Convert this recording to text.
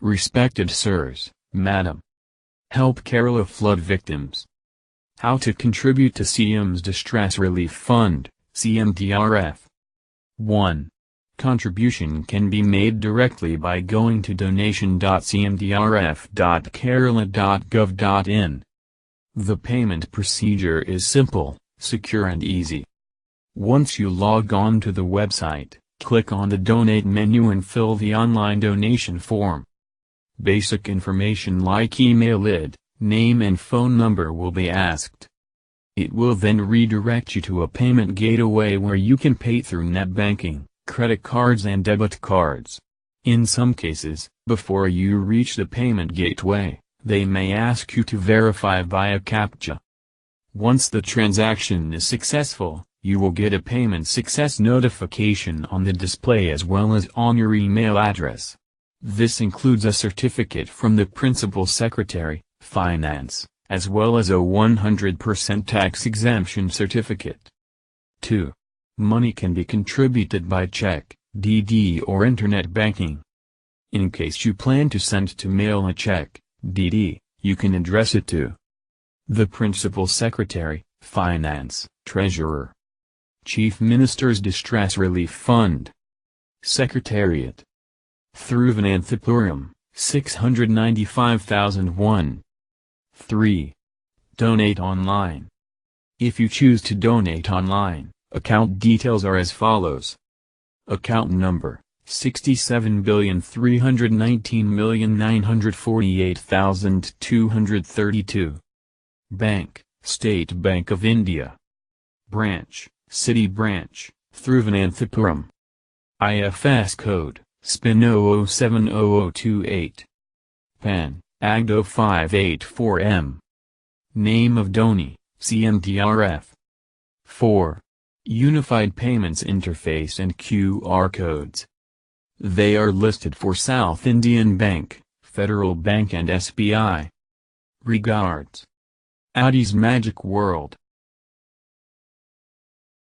Respected sirs, madam. Help Kerala flood victims. How to contribute to CM's Distress Relief Fund, Cmdrf. 1. Contribution can be made directly by going to donation.cmdrf.kerala.gov.in. The payment procedure is simple, secure and easy. Once you log on to the website, click on the Donate menu and fill the online donation form. Basic information like email ID, name and phone number will be asked. It will then redirect you to a payment gateway where you can pay through net banking, credit cards and debit cards. In some cases, before you reach the payment gateway, they may ask you to verify via CAPTCHA. Once the transaction is successful, you will get a payment success notification on the display as well as on your email address. This includes a certificate from the Principal Secretary, Finance, as well as a 100% tax exemption certificate. 2. Money can be contributed by check, DD or internet banking. In case you plan to send to mail a check, DD, you can address it to the Principal Secretary, Finance, Treasurer, Chief Minister's Distress Relief Fund, Secretariat, Thiruvananthapuram, 695,001. 3. Donate online. If you choose to donate online, account details are as follows. Account number, 67,319,948,232. Bank, State Bank of India. Branch, City Branch, Thiruvananthapuram. IFS code, SPIN 00700028. PAN, AGDO 584M. Name of donee, Cmdrf. 4. Unified Payments Interface and QR codes. They are listed for South Indian Bank, Federal Bank and SBI. Regards. Adi's Magic World.